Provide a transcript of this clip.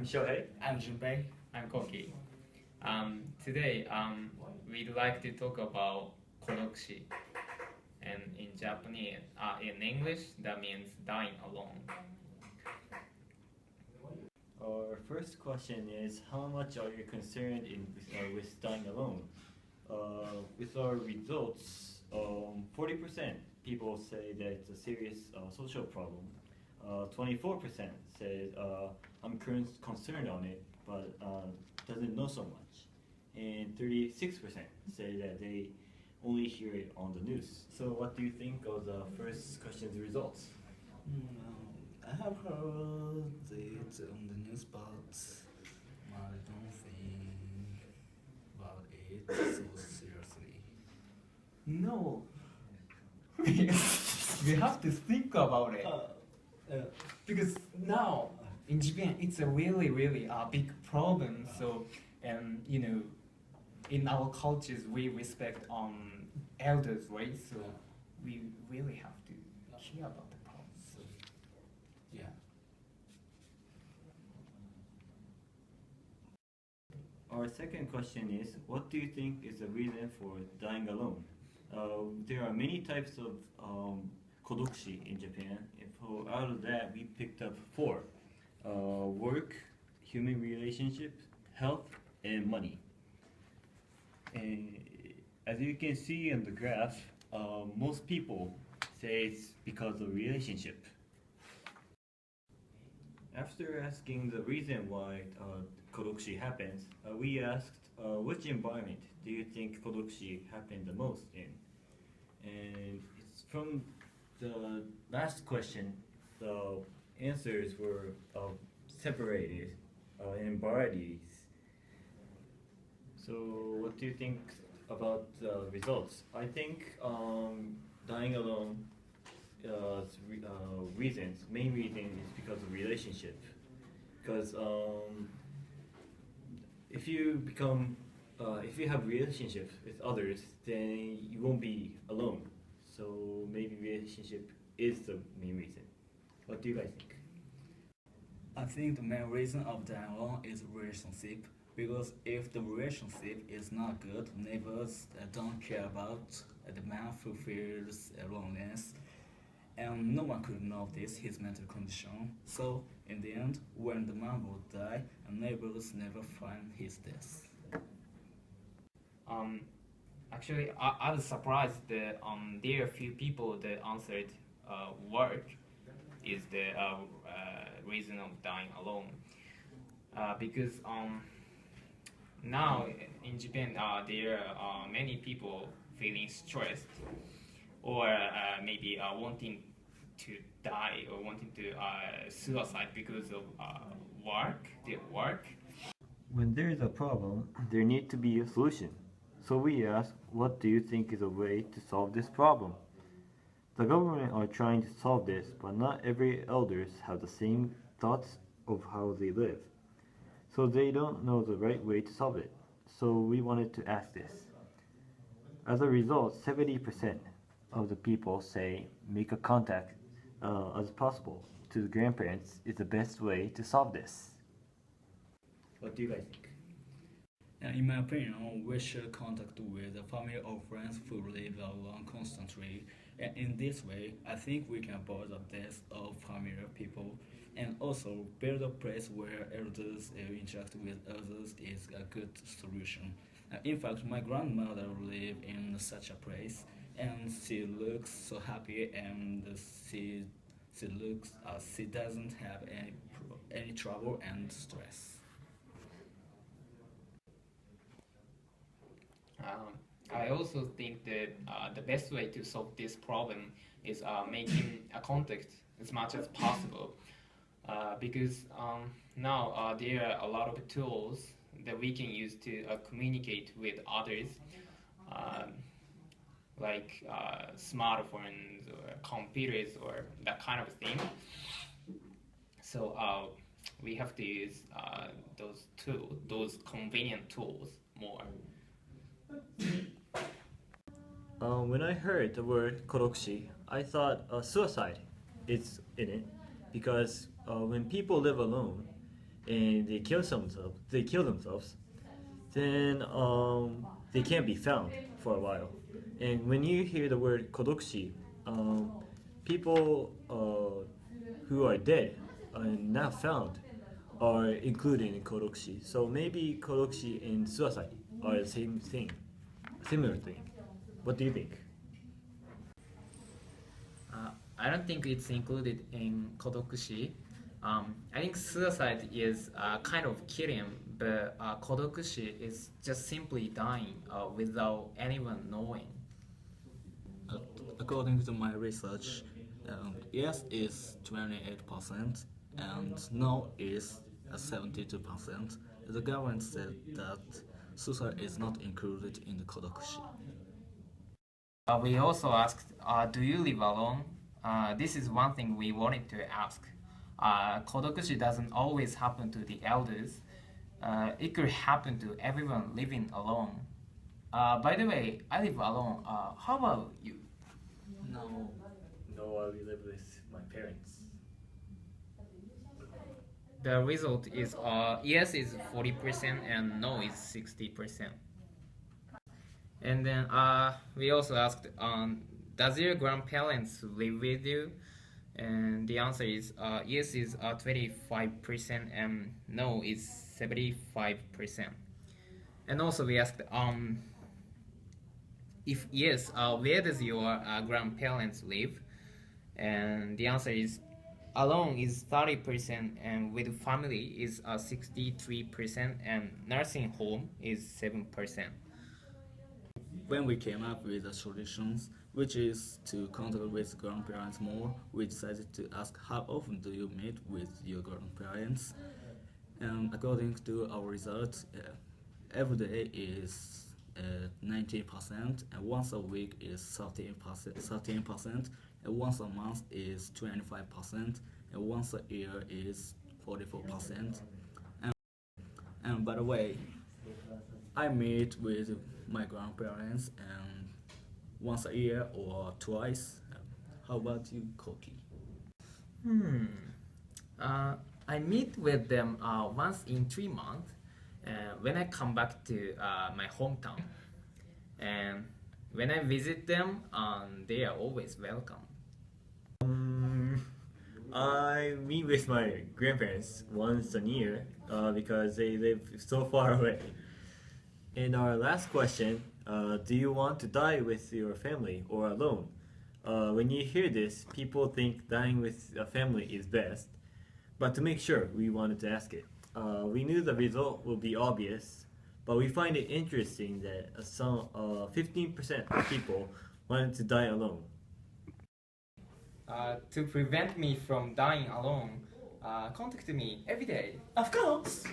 I'm Shohei. I'm Junpei. I'm Koki. Today, we'd like to talk about Kodokushi. And in Japanese, in English, that means dying alone. Our first question is, how much are you concerned with dying alone? With our results, 40% people say that it's a serious social problem. 24% says I'm concerned on it, but doesn't know so much. And 36% say that they only hear it on the news. So what do you think of the first question's results? I have heard it on the news, but I don't think about it so seriously. No. We have to think about it. Because now in Japan it's a really big problem. So in our cultures we respect elders, right? So we really have to care about the problem. So, Yeah. Our second question is, what do you think is the reason for dying alone? There are many types of Kodokushi in Japan. Out of that, we picked up 4. Work, human relationships, health, and money. And as you can see in the graph, most people say it's because of relationship. After asking the reason why Kodokushi happens, we asked which environment do you think Kodokushi happened the most in? And it's from the last question, the answers were separated in varieties. So what do you think about the results? I think dying alone main reason is because of relationship. Because if you have relationship with others, then you won't be alone. So maybe relationship is the main reason. What do you guys think? I think the main reason of dying alone is relationship. Because if the relationship is not good, neighbors don't care about the man who feels loneliness, and no one could notice his mental condition. So in the end, when the man will die, neighbors never find his death. Actually, I was surprised that there are few people that answered work is the reason of dying alone. Because now in Japan, there are many people feeling stressed or maybe wanting to die or wanting to suicide because of their work. When there is a problem, there needs to be a solution. So we ask, what do you think is a way to solve this problem? The government are trying to solve this, but not every elders have the same thoughts of how they live. So they don't know the right way to solve it. So we wanted to ask this. As a result, 70% of the people say make a contact as possible to the grandparents is the best way to solve this. What do you guys think? In my opinion, we should contact with the family or friends who live alone constantly. And in this way, I think we can avoid the death of familiar people, and also build a place where elders interact with others is a good solution. In fact, my grandmother lived in such a place, and she looks so happy, and she doesn't have any trouble and stress. I also think that the best way to solve this problem is making a contact as much as possible. Because now there are a lot of tools that we can use to communicate with others, like smartphones or computers or that kind of thing. So we have to use those convenient tools more. When I heard the word Kodokushi, I thought suicide is in it because when people live alone, and they kill themselves, then they can't be found for a while. And when you hear the word Kodokushi, people who are dead and not found are included in Kodokushi. So maybe Kodokushi and suicide are the same thing, similar thing. What do you think? I don't think it's included in Kodokushi. I think suicide is kind of killing, but Kodokushi is just simply dying without anyone knowing. According to my research, yes is 28% and no is 72%. The government said that suicide is not included in the Kodokushi. We also asked, do you live alone? This is one thing we wanted to ask. Kodokushi doesn't always happen to the elders. It could happen to everyone living alone. By the way, I live alone. How about you? No. No, I live with my parents. The result is yes is 40% and no is 60%. And then we also asked, does your grandparents live with you? And the answer is yes is 25% and no is 75%. And also we asked, if yes, where does your grandparents live? And the answer is alone is 30% and with family is 63% and nursing home is 7%. When we came up with the solutions, which is to contact with grandparents more, we decided to ask how often do you meet with your grandparents. And according to our results, every day is 90%, and once a week is 13%, and once a month is 25%, and once a year is 44%. And by the way, I meet with my grandparents and once a year or twice. How about you, Koki? I meet with them once in 3 months when I come back to my hometown. And when I visit them, they are always welcome. I meet with my grandparents once a year because they live so far away. And our last question, do you want to die with your family or alone? When you hear this, people think dying with a family is best, but to make sure, we wanted to ask it. We knew the result would be obvious, but we find it interesting that 15% of people wanted to die alone. To prevent me from dying alone, contact me every day. Of course.